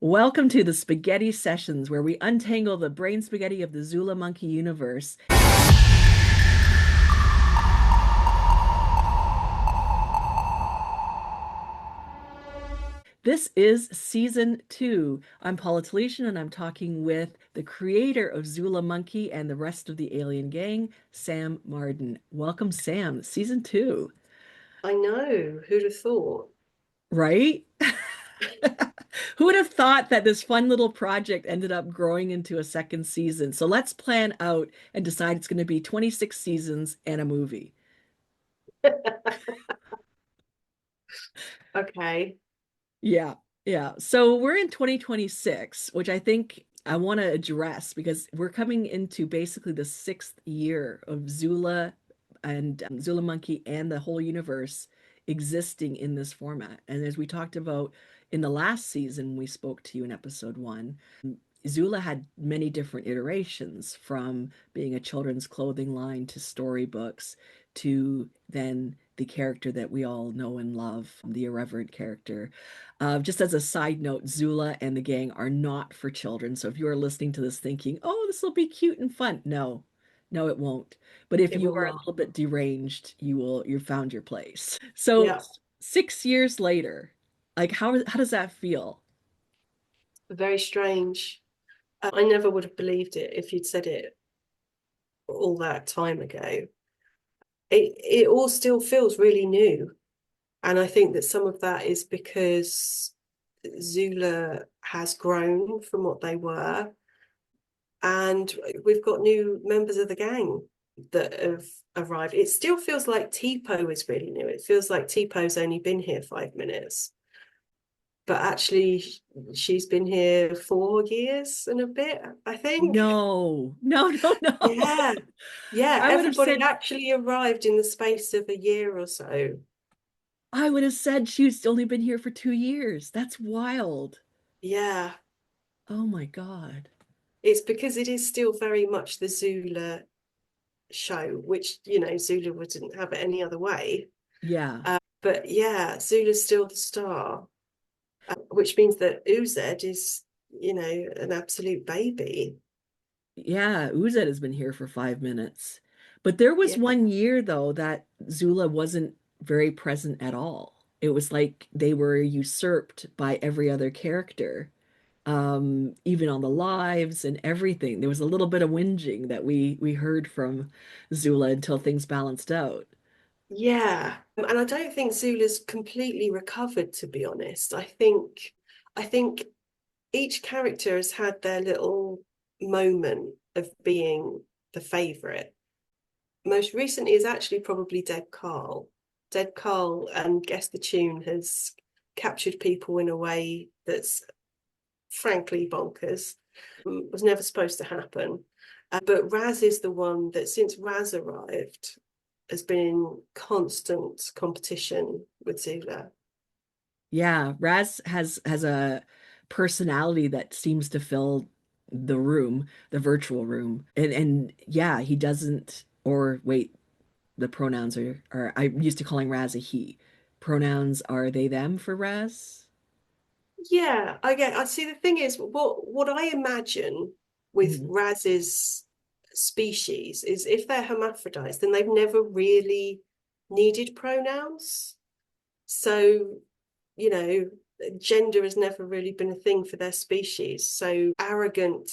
Welcome to the Spaghetti Sessions, where we untangle the brain spaghetti of the Zoola Monkey universe. This is season 2. I'm Paula Telizyn, and I'm talking with the creator of Zoola Monkey and the rest of the alien gang, Sam Marden. Welcome, Sam. Season 2, I know. Who'd have thought? right? Who would have thought that this fun little project ended up growing into a second season? So let's plan out and decide it's going to be 26 seasons and a movie. Okay. Yeah, yeah. So we're in 2026, which I think I want to address because we're coming into basically the sixth year of Zula and Zula Monkey and the whole universe existing in this format. And as we talked about in the last season, we spoke to you in episode 1. Zula had many different iterations from being a children's clothing line to storybooks to then the character that we all know and love, the irreverent character. Just as a side note, Zula and the gang are not for children. So if you are listening to this thinking, oh, this will be cute and fun, no, no, it won't. But if It you will are a not. little bit deranged, you found your place. So Yeah. 6 years later, like how does that feel? Very strange. I never would have believed it if you'd said it all that time ago. It all still feels really new. And I think that some of that is because Zula has grown from what they were. And we've got new members of the gang that have arrived. It still feels like Tipo is really new. It feels like Tipo's only been here 5 minutes. But actually she's been here 4 years and a bit, I think. No, no, no, no. Yeah, yeah, I would have everybody said actually arrived in the space of a year or so. I would have said she's only been here for 2 years. That's wild. Yeah, Oh my God. it's because it is still very much the Zula show, which Zula wouldn't have it any other way. Yeah. But yeah, Zula's still the star, which means that Uz is an absolute baby. Yeah. Uzet has been here for 5 minutes. But there was Yeah. 1 year though that Zula wasn't very present at all. It was like they were usurped by every other character, even on the lives and everything. There was a little bit of whinging that we heard from Zula until things balanced out. Yeah. And I don't think Zula's completely recovered, to be honest. I think each character has had their little moment of being the favorite. Most recently is actually probably Dead Carl. Dead Carl and Guess the Tune has captured people in a way that's frankly bonkers. Was never supposed to happen. But Raz is the one that, since Raz arrived, has been in constant competition with Zula. Yeah, Raz has a personality that seems to fill the room, the virtual room. And yeah, he doesn't or wait, the pronouns are I'm used to calling Raz a he. Pronouns are they them for Raz? Yeah, I get. I see. The thing is, what I imagine with Mhm. Raz's species is if they're hermaphrodites, then they've never really needed pronouns. So, you know, gender has never really been a thing for their species. So arrogant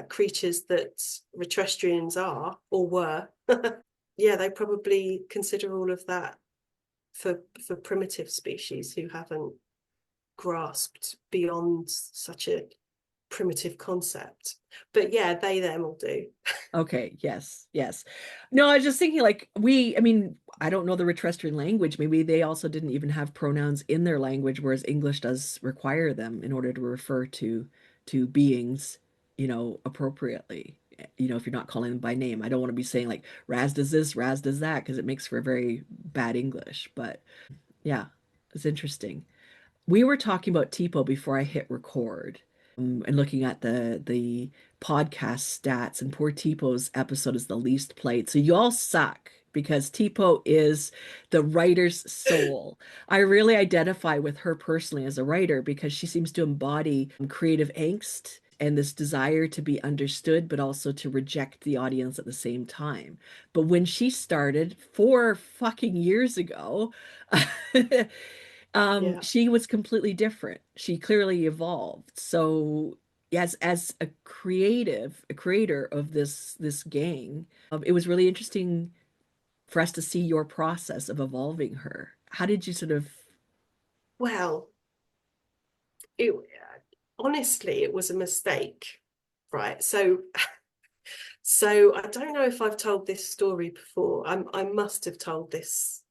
creatures that Retrastrians are or were, yeah, they probably consider all of that for primitive species who haven't grasped beyond such a primitive concept. But yeah, they them will do. Okay, yes, yes. No, I was just thinking like I mean, I don't know the Retrastrian language. Maybe they also didn't even have pronouns in their language, whereas English does require them in order to refer to beings, appropriately. If you're not calling them by name. I don't want to be saying like Raz does this, Raz does that, because it makes for very bad English. But yeah, it's interesting. We were talking about Tipo before I hit record, and looking at the podcast stats, and poor Tipo's episode is the least played. So y'all suck. because Tipo is the writer's soul. I really identify with her personally as a writer because she seems to embody creative angst and this desire to be understood, but also to reject the audience at the same time. But when she started 4 fucking years ago, Yeah. she was completely different. She clearly evolved. So as a creator of this gang, it was really interesting for us to see your process of evolving her. How did you sort of? Well, it honestly, it was a mistake, right? So I don't know if I've told this story before. I must have told this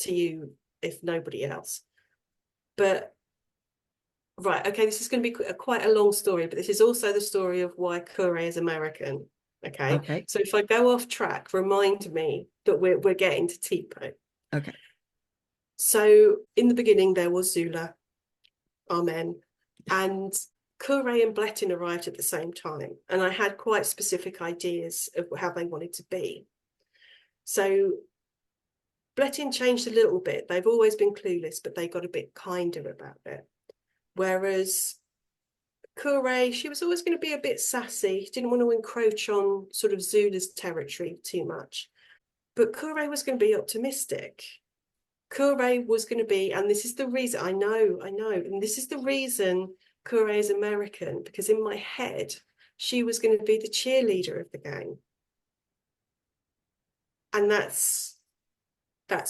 to you, if nobody else. But right, okay, this is going to be quite a long story, but this is also the story of why Kure is American. Okay, Okay, so if I go off track, remind me that we're getting to Tipo. okay, So in the beginning, there was Zula, Amen, and Kure and Blettin arrived at the same time, and I had quite specific ideas of how they wanted to be. So Blettin changed a little bit. They've always been clueless, but they got a bit kinder about it. Whereas Kure, she was always going to be a bit sassy, didn't want to encroach on sort of Zula's territory too much. But Kure was going to be optimistic. Kure was going to be, and this is the reason, I know, and this is the reason Kure is American, because in my head, she was going to be the cheerleader of the gang. And that's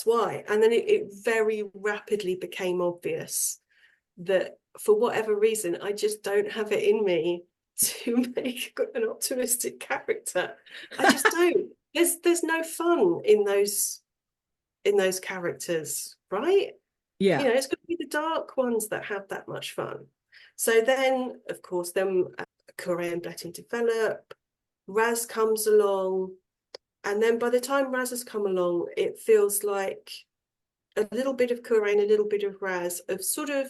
why. And then it very rapidly became obvious that for whatever reason, I just don't have it in me to make an optimistic character. I just don't. There's no fun in those characters, right? yeah. It's going to be the dark ones that have that much fun. So then, of course, then Korean Betting develop, Raz comes along, and then by the time Raz has come along, it feels like a little bit of Korean, a little bit of Raz have sort of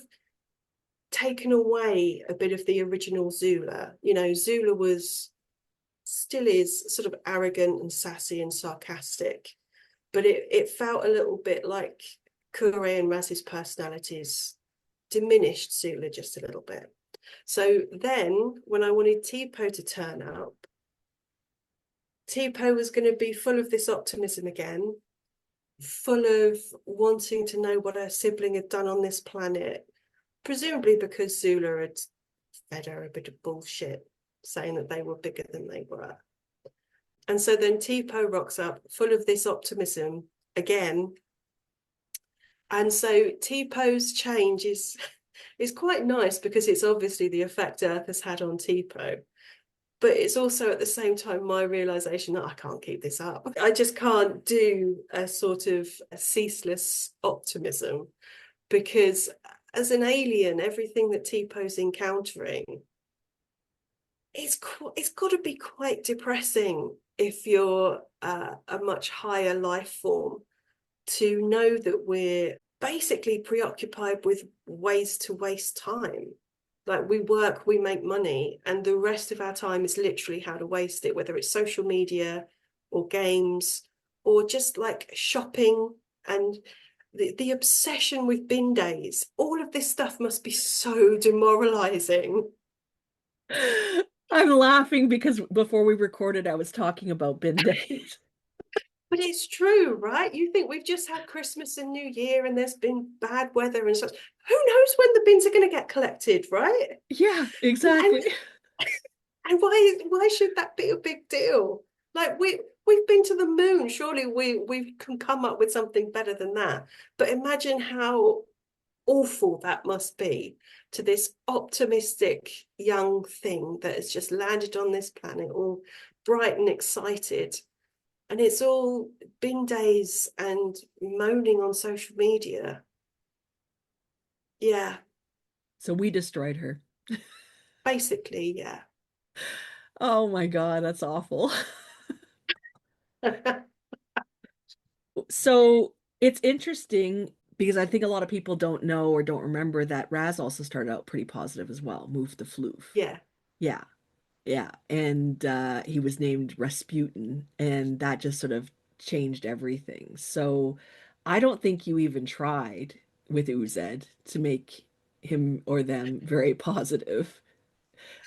taken away a bit of the original Zula. Zula was still is sort of arrogant and sassy and sarcastic, but it felt a little bit like Kure and Raz's personalities diminished Zula just a little bit. So then when I wanted Tipo to turn up, Tipo was going to be full of this optimism again, full of wanting to know what her sibling had done on this planet, presumably because Zula had fed her a bit of bullshit, saying that they were bigger than they were. And so then Tipo rocks up full of this optimism again. And so Tipo's change is quite nice because it's obviously the effect Earth has had on Tipo. But it's also at the same time my realization that I can't keep this up. I just can't do a sort of a ceaseless optimism because as an alien, everything that Tipo's encountering, it's got to be quite depressing if you're a much higher life form to know that we're basically preoccupied with ways to waste time. Like we work, we make money, and the rest of our time is literally how to waste it, whether it's social media or games or just like shopping and the obsession with bin days. All of this stuff must be so demoralizing. I'm laughing because before we recorded, I was talking about bin days. But it's true, right? You think we've just had Christmas and New Year and there's been bad weather and such. Who knows when the bins are going to get collected, right? Yeah, And exactly. and why should that be a big deal? Like we've been to the moon. Surely we can come up with something better than that. But imagine how awful that must be to this optimistic young thing that has just landed on this planet, all bright and excited. And it's all bin days and moaning on social media. Yeah, So we destroyed her. basically, yeah. Oh my God, that's awful. So it's interesting because I think a lot of people don't know or don't remember that Raz also started out pretty positive as well, moved the floof. Yeah, Yeah, yeah. And he was named Rasputin, and that just sort of changed everything. So I don't think you even tried with Uzed to make him or them very positive.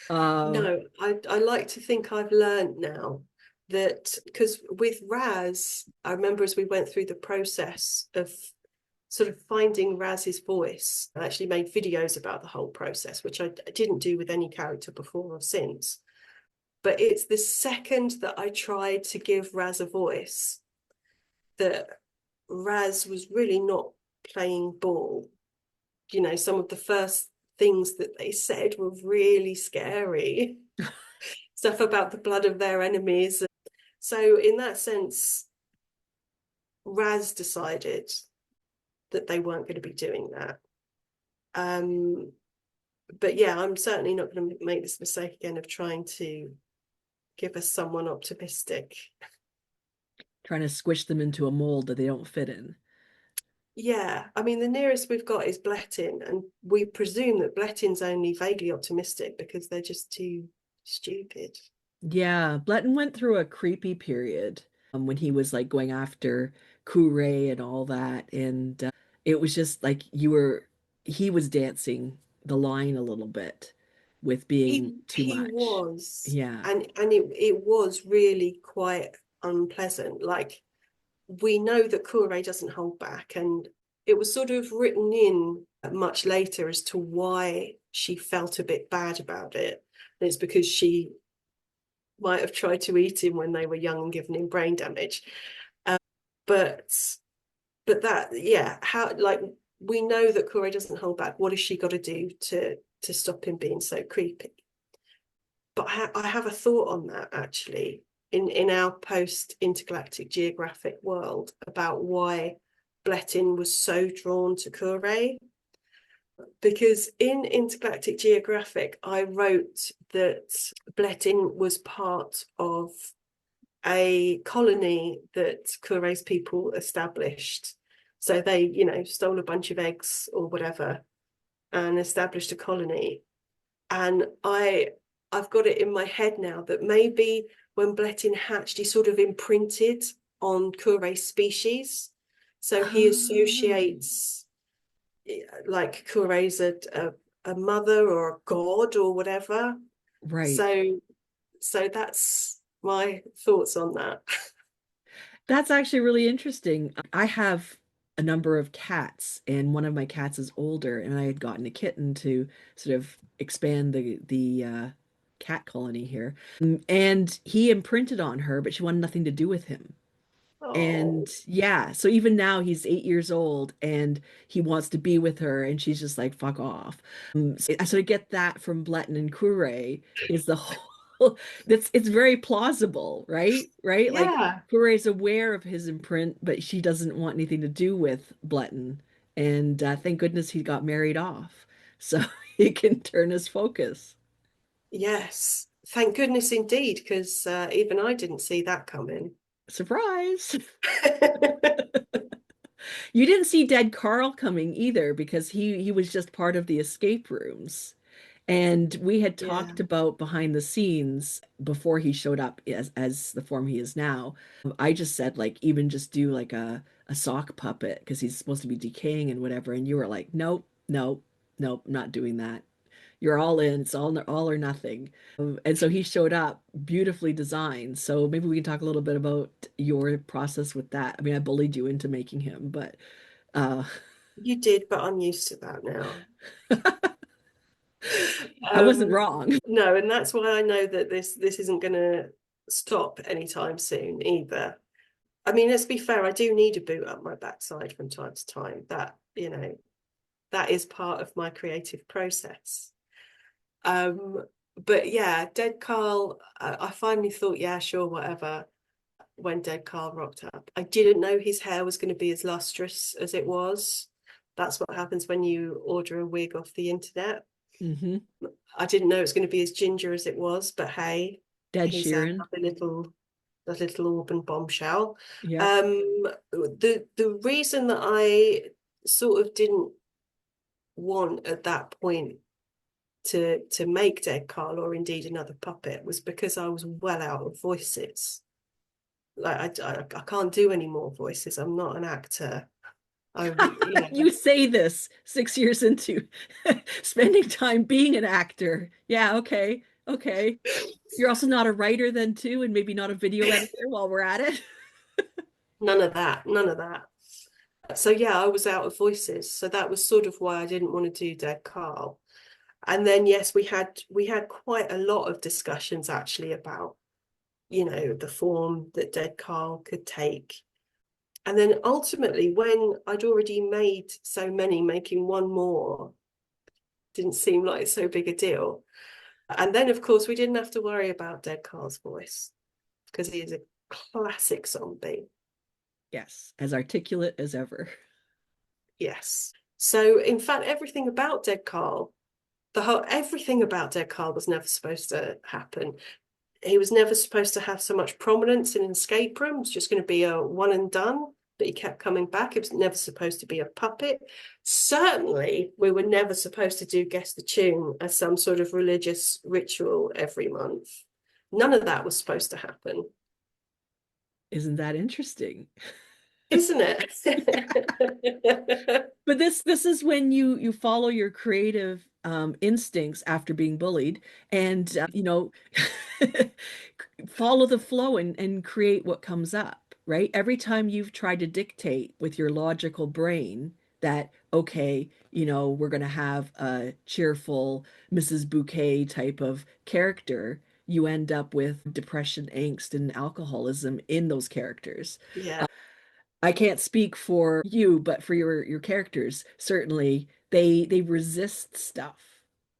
Uh, No, I like to think I've learned now that, because with Raz, I remember as we went through the process of sort of finding Raz's voice, I actually made videos about the whole process, which I didn't do with any character before or since. But it's the second that I tried to give Raz a voice that Raz was really not playing ball. You know, some of the first things that they said were really scary. Stuff about the blood of their enemies. So in that sense, Raz decided that they weren't going to be doing that. Um, but yeah, I'm certainly not going to make this mistake again of trying to give us someone optimistic. Trying to squish them into a mold that they don't fit in. Yeah, I mean, the nearest we've got is Blettin, and we presume that Blettin's only vaguely optimistic because they're just too stupid. Yeah, Bletton went through a creepy period when he was like going after Kure and all that. And it was just like he was dancing the line a little bit with being too He much. was, Yeah. and it was really quite unpleasant. Like, we know that Kure doesn't hold back, and it was sort of written in much later as to why she felt a bit bad about it. And it's because she might have tried to eat him when they were young and given him brain damage. But that, yeah, how, like, we know that Kure doesn't hold back. What has she got to do to stop him being so creepy? But I have a thought on that actually in our post intergalactic geographic world about why Blettin was so drawn to Kure. Because in intergalactic geographic, I wrote that Blettin was part of a colony that Kure's people established. So they, you know, stole a bunch of eggs or whatever and established a colony. And I've got it in my head now that maybe when Blettin hatched, he sort of imprinted on Kure's species. So he Um, associates, like, Kure's a mother or a god or whatever. right. So that's my thoughts on that. That's actually really interesting. I have a number of cats, and one of my cats is older, and I had gotten a kitten to sort of expand the cat colony here. And he imprinted on her, but she wanted nothing to do with him. Oh, And yeah, so even now he's 8 years old and he wants to be with her, and she's just like, fuck off. So I sort of get that from Bletton and Kure is the whole that's it's very plausible, right? Right? Like yeah. Kure is aware of his imprint, but she doesn't want anything to do with Bletton. And thank goodness he got married off so he can turn his focus. Yes. Thank goodness indeed, because even I didn't see that coming. Surprise! You didn't see Dead Carl coming either because he was just part of the escape rooms. And we had Yeah. talked about behind the scenes before he showed up as the form he is now. I just said like even just do like a sock puppet because he's supposed to be decaying and whatever. And you were like, nope, nope, nope, not doing that. You're all in. It's all or nothing. And so he showed up beautifully designed. So maybe we can talk a little bit about your process with that. I mean, I bullied you into making him, but uh You did, but I'm used to that now. I wasn't Um, wrong. no, and that's why I know that this isn't going to stop anytime soon either. I mean, let's be fair, I do need a boot up my backside from time to time. That, you know, that is part of my creative process. Um, but yeah, Dead Carl, I finally thought, yeah, sure, whatever, when Dead Carl rocked up. I didn't know his hair was going to be as lustrous as it was. That's what happens when you order a wig off the internet. Hmm. I didn't know it was going to be as ginger as it was, but hey, Dead he's Sheeran. a little Auburn bombshell. Yep. The reason that I sort of didn't want at that point to make Dead Carl or indeed another puppet was because I was well out of voices. Like I can't do any more voices. I'm not an actor. You say this 6 years into spending time being an actor. Yeah, okay, okay. You're also not a writer then too, and maybe not a video editor while we're at it. None of that. None of that. So yeah, I was out of voices. So that was sort of why I didn't want to do Dead Carl. And then yes, we had quite a lot of discussions actually about, the form that Dead Carl could take. And then ultimately, when I'd already made so many, making one more didn't seem like so big a deal. And then, of course, we didn't have to worry about Dead Carl's voice because he is a classic zombie. Yes, as articulate as ever. Yes. So, in fact, everything about Dead Carl was never supposed to happen. He was never supposed to have so much prominence in an escape room. It was just going to be a one and done, but he kept coming back. It was never supposed to be a puppet. Certainly, we were never supposed to do Guess the Tune as some sort of religious ritual every month. None of that was supposed to happen, Isn't that interesting? isn't it? But this is when you follow your creative instincts after being bullied, and follow the flow and create what comes up, right? Every time you've tried to dictate with your logical brain that, okay, we're going to have a cheerful Mrs. Bouquet type of character, you end up with depression, angst, and alcoholism in those characters. Yeah. I can't speak for you, but for your characters, certainly they resist stuff.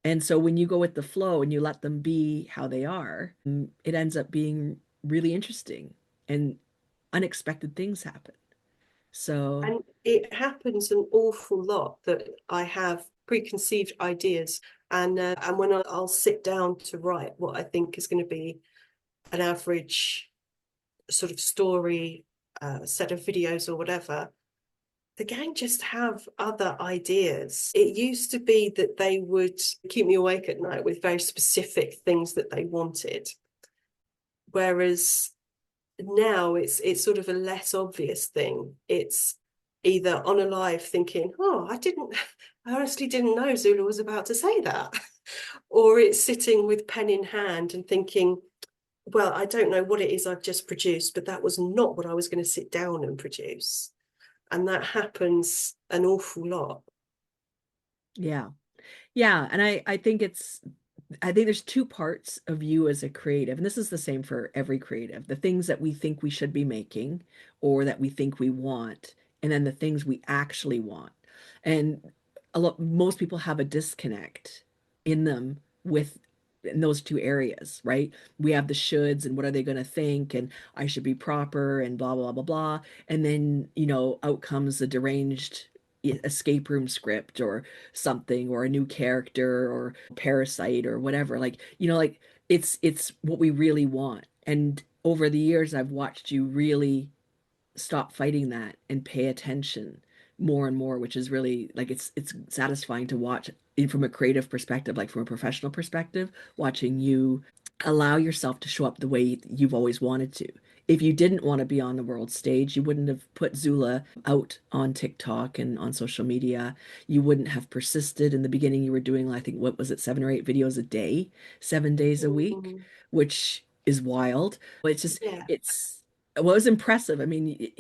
And so when you go with the flow and you let them be how they are, it ends up being really interesting and unexpected things happen. So, And it happens an awful lot that I have preconceived ideas, and when I'll sit down to write what I think is going to be an average sort of story, set of videos or whatever, the gang just have other ideas. It used to be that they would keep me awake at night with very specific things that they wanted, whereas now it's sort of a less obvious thing. It's either on a live thinking, oh, I honestly didn't know Zula was about to say that. Or it's sitting with pen in hand and thinking, well, I don't know what it is I've just produced, but that was not what I was going to sit down and produce. And that happens an awful lot. yeah. Yeah, and I think there's two parts of you as a creative, and this is the same for every creative. The things that we think we should be making or that we think we want, and then the things we actually want. And most people have a disconnect in them with in those two areas, right? We have the shoulds and what are they going to think and I should be proper and blah blah blah blah. And then, out comes a deranged escape room script or something or a new character or parasite or whatever, like it's what we really want. And over the years I've watched you really stop fighting that and pay attention more and more, which is really like it's satisfying to watch from a creative perspective, like from a professional perspective, watching you allow yourself to show up the way you've always wanted to. If you didn't want to be on the world stage, you wouldn't have put Zula out on TikTok and on social media. You wouldn't have persisted. In the beginning, you were doing, I think, what was it, 7 or 8 videos a day, 7 days a week, Mm, which is wild. But yeah. well, it was impressive. I mean,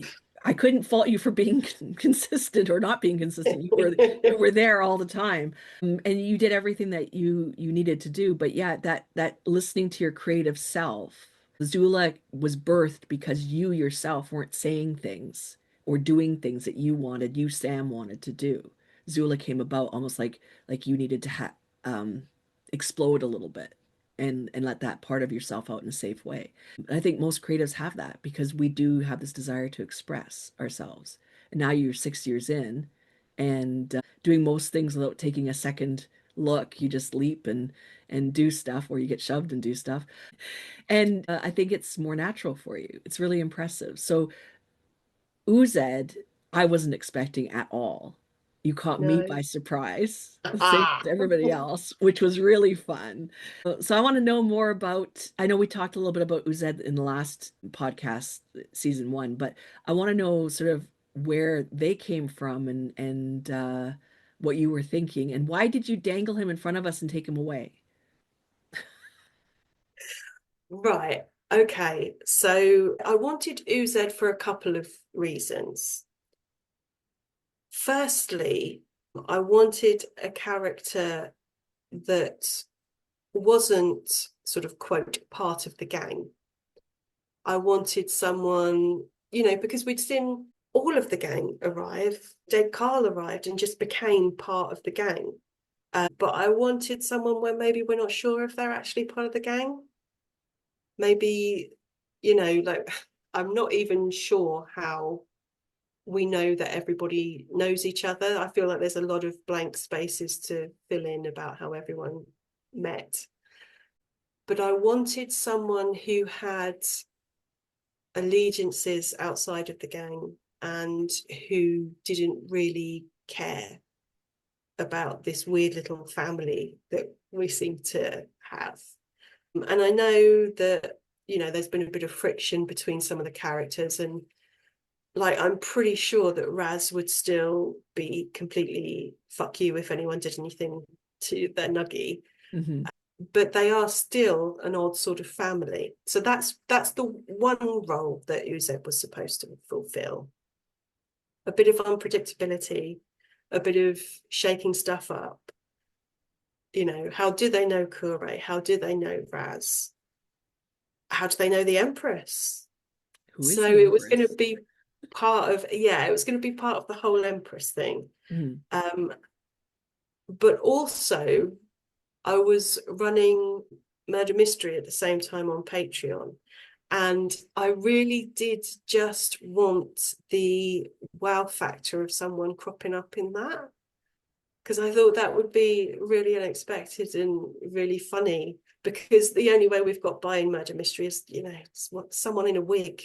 I couldn't fault you for being consistent or not being consistent. You were there all the time, and you did everything that you needed to do. But yeah, that listening to your creative self, Zula was birthed because you yourself weren't saying things or doing things that you Sam wanted to do. Zula came about almost like you needed to um, explode a little bit and let that part of yourself out in a safe way. I think most creatives have that because we do have this desire to express ourselves. And now you're 6 years in and doing most things without taking a second look. You just leap and do stuff, or you get shoved and do stuff. And I think it's more natural for you. It's really impressive. So Uzed, I wasn't expecting at all. you caught me No. by surprise, same Ah. as everybody else, which was really fun. So I want to know more about, I know we talked a little bit about Uzed in the last podcast, season one, but I want to know sort of where they came from and what you were thinking, and why did you dangle him in front of us and take him away? Right. Okay. So I wanted Uz for a couple of reasons. Firstly, I wanted a character that wasn't sort of quote part of the gang. I wanted someone, because we'd seen all of the gang arrive. Dead Carl arrived and just became part of the gang. But I wanted someone where maybe we're not sure if they're actually part of the gang. Maybe, like I'm not even sure how we know that everybody knows each other. I feel like there's a lot of blank spaces to fill in about how everyone met. But I wanted someone who had allegiances outside of the gang and who didn't really care about this weird little family that we seem to have. And I know that, there's been a bit of friction between some of the characters, and like I'm pretty sure that Raz would still be completely fuck you if anyone did anything to their nuggy. Hmm. But they are still an odd sort of family. So that's the one role that Uzeb was supposed to fulfill. A bit of unpredictability, a bit of shaking stuff up. How do they know Kure? How do they know Raz? How do they know the Empress? Who is So the it was going to Empress? be it was going to be part of the whole Empress thing. Hmm. Um, but also I was running Murder Mystery at the same time on Patreon. And I really did just want the wow factor of someone cropping up in that, because I thought that would be really unexpected and really funny. Because the only way we've got by in Murder Mystery is, it's someone in a wig.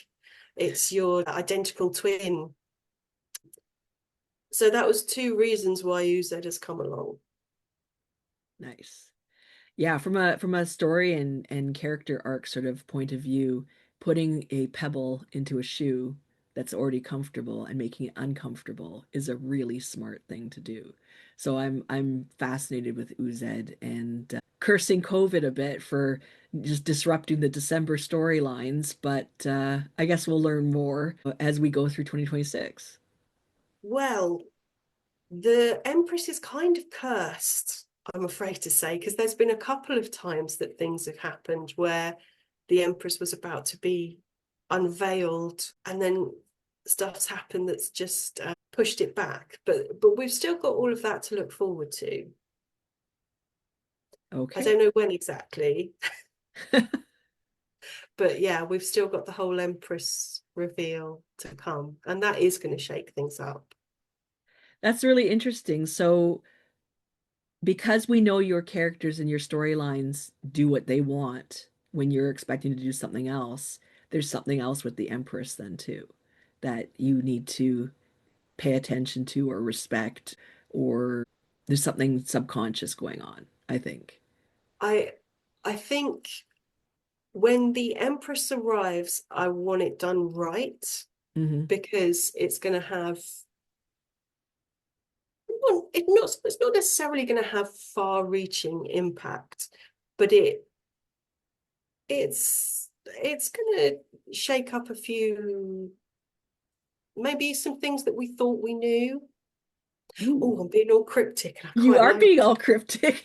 It's your identical twin. So that was two reasons why UZ has come along. Nice. Yeah, from a story and character arc sort of point of view, putting a pebble into a shoe that's already comfortable and making it uncomfortable is a really smart thing to do. So I'm fascinated with Uzed and cursing COVID a bit for just disrupting the December storylines, but I guess we'll learn more as we go through 2026. Well, the Empress is kind of cursed, I'm afraid to say, because there's been a couple of times that things have happened where the Empress was about to be unveiled, and then stuff's happened that's just pushed it back. But we've still got all of that to look forward to. I Okay. don't know when exactly, but yeah, we've still got the whole Empress reveal to come, and that is going to shake things up. That's really interesting. So because we know your characters and your storylines do what they want when you're expecting to do something else, there's something else with the Empress then too that you need to pay attention to or respect, or there's something subconscious going on, I think. I I think when the Empress arrives, I want it done right, Hmm. because it's going to have, well, it's not necessarily going to have far-reaching impact, but it's going to shake up a few, maybe some things that we thought we knew. Oh, Ooh, I'm being all cryptic, and I you quite are like being it. all cryptic.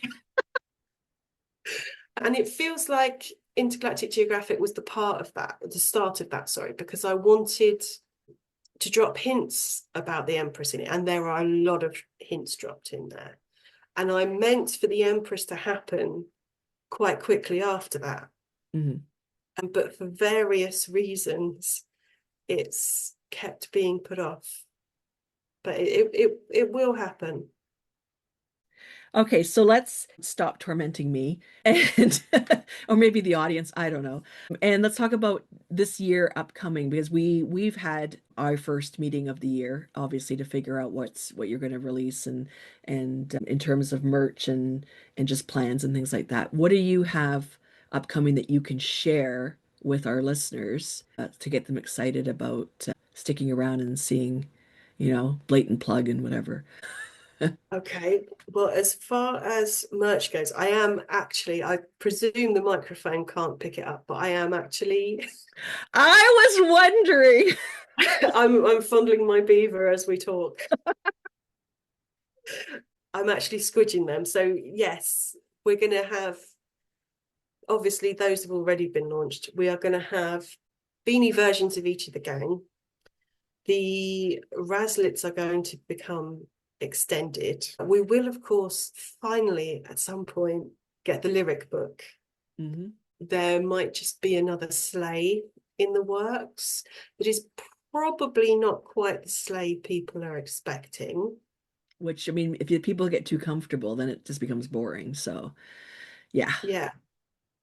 And it feels like Intergalactic Geographic was the part of that, the start of that, sorry, because I wanted to drop hints about the Empress in it, and there are a lot of hints dropped in there. And I meant for the Empress to happen quite quickly after that. Hmm. But for various reasons, it's kept being put off. But it will happen. Okay, so let's stop tormenting me and or maybe the audience, I don't know. And let's talk about this year upcoming because we've had our first meeting of the year, obviously to figure out what you're going to release and in terms of merch and just plans and things like that. What do you have upcoming that you can share with our listeners to get them excited about sticking around and seeing, blatant plug and whatever? Okay, well, as far as merch goes, I am actually, I presume the microphone can't pick it up, but I am actually, I was wondering. I'm fondling my beaver as we talk. I'm actually squidging them. So yes, we're going to have, obviously those have already been launched. We are going to have beanie versions of each of the gang. The Raslets are going to become extended. We will, of course, finally at some point get the lyric book. Mhm. There might just be another sleigh in the works, but is probably not quite the sleigh people are expecting. Which, I mean, if people get too comfortable, then it just becomes boring. So, yeah, Yeah,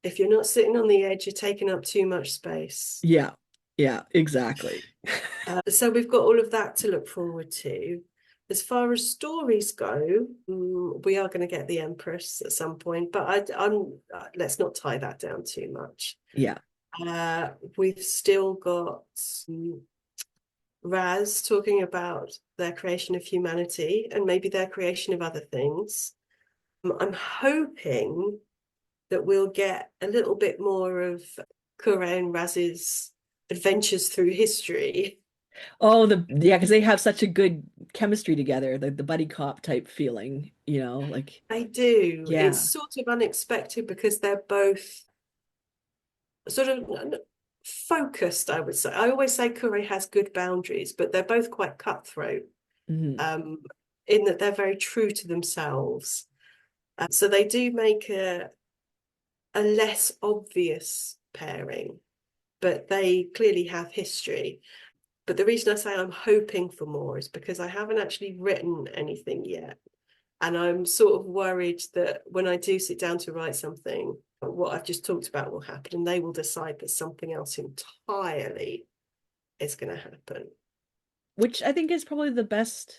if you're not sitting on the edge, you're taking up too much space. yeah, yeah, exactly. So we've got all of that to look forward to. As far as stories go, we are going to get the Empress at some point, but I'm let's not tie that down too much. Yeah. We've still got Raz talking about their creation of humanity and maybe their creation of other things. I'm hoping that we'll get a little bit more of Kure and Raz's adventures through history. Oh, yeah, because they have such a good chemistry together, the buddy cop type feeling, like, They do. It's yeah. sort of unexpected because they're both sort of focused, I would say. I always say Kure has good boundaries, but they're both quite cutthroat, Hmm. um, in that they're very true to themselves. So they do make a less obvious pairing, but they clearly have history. But the reason I say I'm hoping for more is because I haven't actually written anything yet. And I'm sort of worried that when I do sit down to write something, what I've just talked about will happen, and they will decide that something else entirely is going to happen. Which I think is probably the best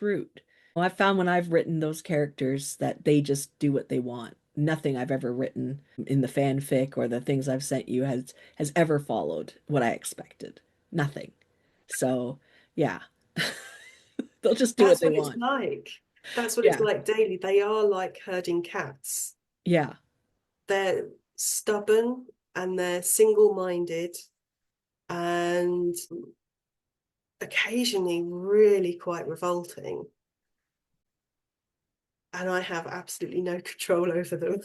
route. Well, I've found when I've written those characters that they just do what they want. Nothing I've ever written in the fanfic or the things I've sent you has ever followed what I expected. Nothing. So, yeah. They'll just do what That's they what it's want. like. That's what it's Yeah. like daily. They are like herding cats. Yeah. They're stubborn and they're single minded and occasionally really quite revolting. And I have absolutely no control over them.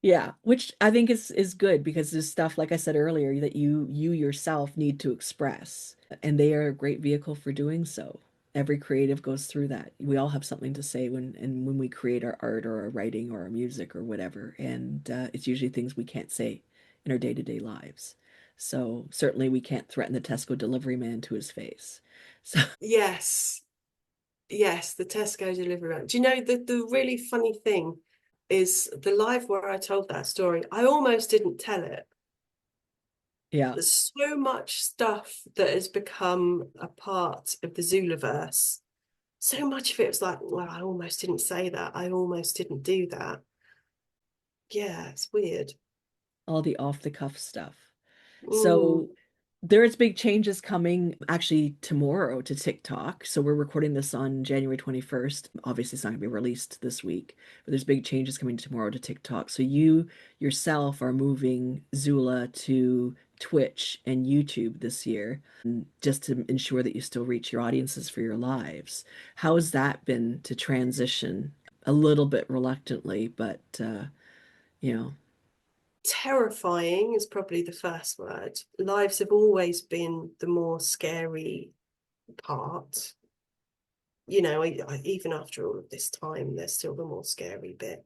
Yeah, which I think is good because there's stuff like I said earlier that you yourself need to express, and they are a great vehicle for doing so. Every creative goes through that. We all have something to say when we create our art or our writing or our music or whatever, and it's usually things we can't say in our day-to-day lives. So certainly we can't threaten the Tesco delivery man to his face. So Yes, yes, the Tesco delivery van. Do you know the really funny thing is the live where I told that story, I almost didn't tell it. yeah, There's so much stuff that has become a part of the Zoolaverse. So much of it was like, well, I almost didn't say that. I almost didn't do that. Yeah, it's weird. all the off-the-cuff stuff. Mm, So there's big changes coming actually tomorrow to TikTok. So we're recording this on January 21st. Obviously, it's not going to be released this week, but there's big changes coming tomorrow to TikTok. So you yourself are moving Zula to Twitch and YouTube this year, just to ensure that you still reach your audiences for your lives. How has that been to transition a little bit reluctantly, but you know, terrifying is probably the first word. Lives have always been the more scary part. Even after all of this time, they're still the more scary bit.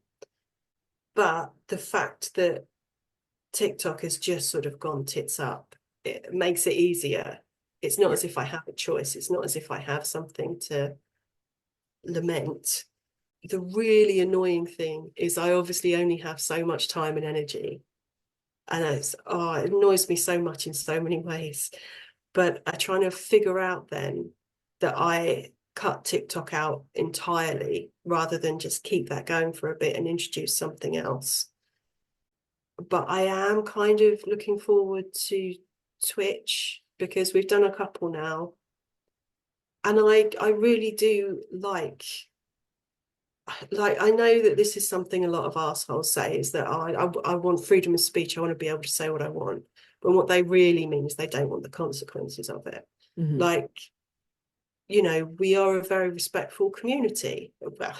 But the fact that TikTok has just sort of gone tits up, it makes it easier. It's not yeah, as if I have a choice. It's not as if I have something to lament. The really annoying thing is I obviously only have so much time and energy. And it annoys me so much in so many ways. But I try to figure out then that I cut TikTok out entirely rather than just keep that going for a bit and introduce something else. But I am kind of looking forward to Twitch because we've done a couple now. And I really do like I know that this is something a lot of assholes say is that I want freedom of speech. I want to be able to say what I want. But what they really mean is they don't want the consequences of it. Mhm. Like, we are a very respectful community. Well,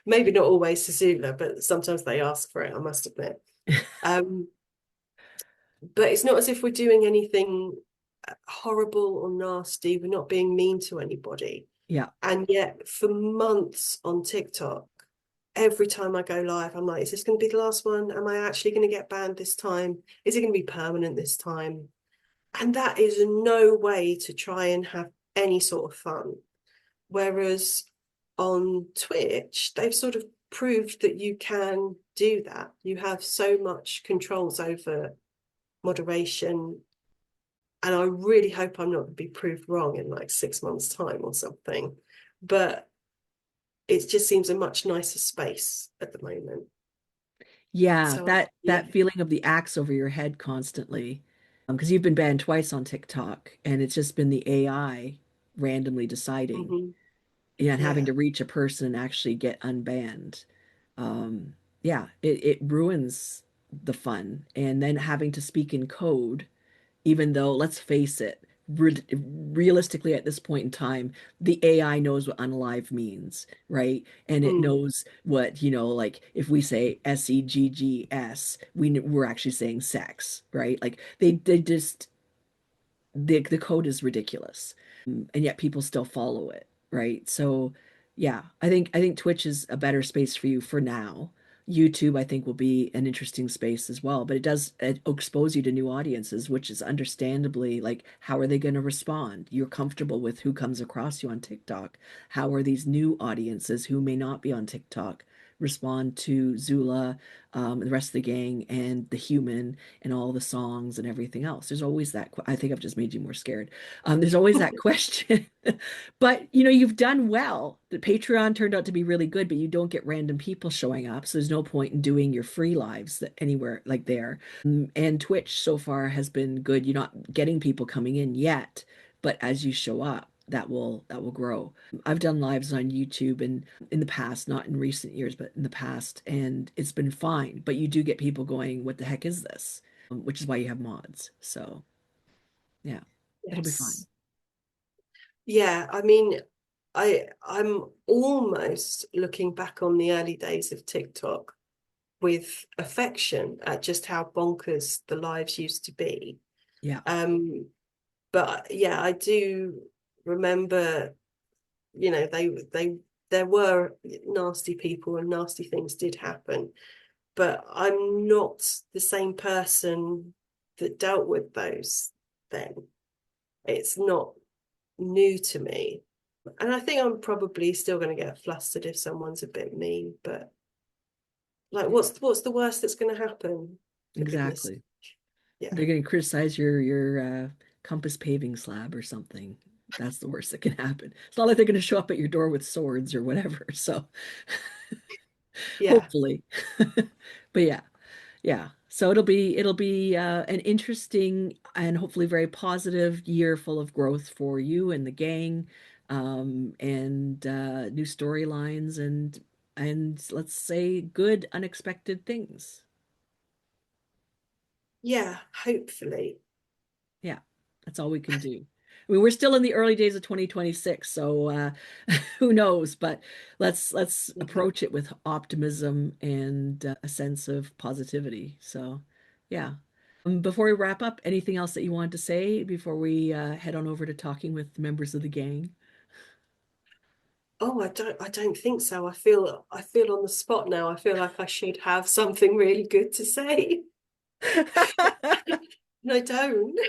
maybe not always to Zula, but sometimes they ask for it, I must admit. Um, but it's not as if we're doing anything horrible or nasty. We're not being mean to anybody. Yeah. And yet, for months on TikTok, every time I go live, I'm like, is this going to be the last one? Am I actually going to get banned this time? Is it going to be permanent this time? And that is no way to try and have any sort of fun. Whereas on Twitch, they've sort of proved that you can do that. You have so much controls over moderation. And I really hope I'm not going to be proved wrong in like 6 months' time or something. But it just seems a much nicer space at the moment. Yeah, So that yeah. feeling of the axe over your head constantly. Because you've been banned twice on TikTok, and it's just been the AI randomly deciding, Mhm. and having Yeah. to reach a person and actually get unbanned. Yeah, it ruins the fun. And then having to speak in code, even though, let's face it, realistically at this point in time, the AI knows what unalive means, right? And it Mm. knows what, like if we say SEGGS, we're actually saying sex, right? Like they just the code is ridiculous, and yet people still follow it, right? So yeah, I think Twitch is a better space for you for now. YouTube, I think, will be an interesting space as well, but it expose you to new audiences, which is understandably like, how are they going to respond? You're comfortable with who comes across you on TikTok. How are these new audiences who may not be on TikTok respond to Zula, the rest of the gang, and the human, and all the songs and everything else? There's always that. I think I've just made you more scared. There's always that question. But you've done well. The Patreon turned out to be really good, but you don't get random people showing up, so there's no point in doing your free lives anywhere like there. And Twitch so far has been good. You're not getting people coming in yet, but as you show up, that will grow. I've done lives on YouTube and in the past, not in recent years, but in the past, and it's been fine. But you do get people going, "What the heck is this?" Which is why you have mods. So yeah, it'll be fine. Yes. Yeah. I mean, I'm almost looking back on the early days of TikTok with affection at just how bonkers the lives used to be. Yeah. Um, but yeah, I do remember, they there were nasty people and nasty things did happen, but I'm not the same person that dealt with those then. It's not new to me. And I think I'm probably still going to get flustered if someone's a bit mean, but like what's the worst that's going to happen, for goodness Exactly. sake? Yeah. They're going to criticize your compass paving slab or something. That's the worst that can happen. It's not like they're going to show up at your door with swords or whatever. So Yeah. hopefully. But yeah, yeah. So it'll be an interesting and hopefully very positive year full of growth for you and the gang, and new storylines and let's say good unexpected things. Yeah, hopefully. Yeah, that's all we can do. I mean, we're still in the early days of 2026, so who knows? But let's Yeah. approach it with optimism and a sense of positivity. So, yeah. Before we wrap up, anything else that you wanted to say before we head on over to talking with members of the gang? Oh, I don't think so. I feel on the spot now. I feel like I should have something really good to say. And I don't.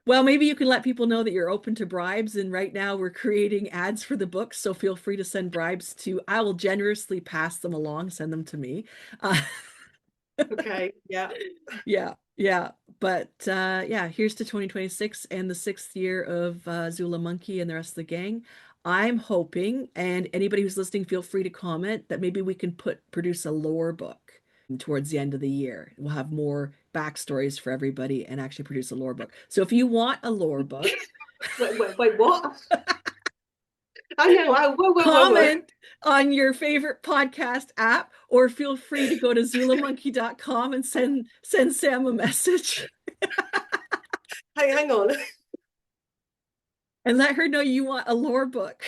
Well, maybe you can let people know that you're open to bribes. And right now we're creating ads for the book. So feel free to send bribes to, I will generously pass them along, send them to me. Uh, Okay, yeah. yeah, yeah. But yeah, here's to 2026 and the sixth year of Zula Monkey and the rest of the gang. I'm hoping, and anybody who's listening, feel free to comment that maybe we can produce a lore book towards the end of the year. We'll have more backstories for everybody and actually produce a lore book. So if you want a lore book, Wait, what? I know. Whoa. comment on your favorite podcast app, or feel free to go to ZulaMonkey.com and send Sam a message Hey, hang on. and let her know you want a lore book.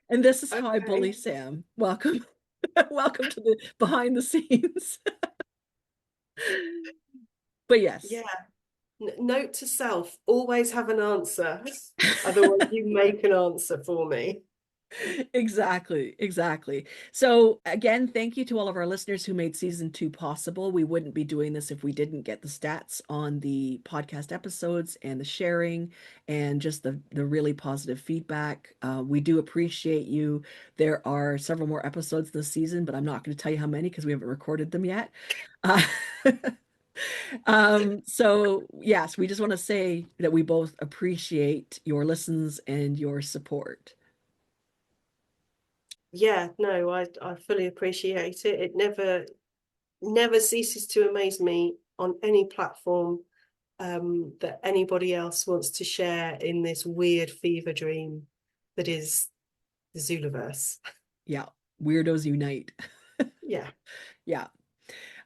And this is how I bully Okay. Sam. Welcome. Welcome to the behind the scenes. But yes. Yeah. Note to self, always have an answer. Otherwise, you make an answer for me. Exactly, exactly. So again, thank you to all of our listeners who made season two possible. We wouldn't be doing this if we didn't get the stats on the podcast episodes and the sharing and just the really positive feedback. We do appreciate you. There are several more episodes this season, but I'm not going to tell you how many because we haven't recorded them yet. Uh, so yes, we just want to say that we both appreciate your listens and your support. Yeah, no, I fully appreciate it. It never ceases to amaze me on any platform that anybody else wants to share in this weird fever dream that is the Zulaverse. Yeah, weirdos unite. Yeah. Yeah.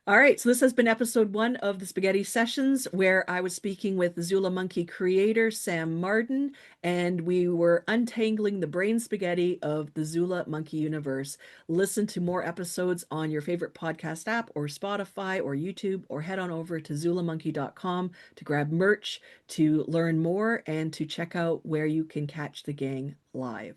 All right, so this has been episode one of the Spaghetti Sessions, where I was speaking with the Zula Monkey creator, Sam Marden, and we were untangling the brain spaghetti of the Zula Monkey universe. Listen to more episodes on your favorite podcast app or Spotify or YouTube, or head on over to ZulaMonkey.com to grab merch, to learn more, and to check out where you can catch the gang live.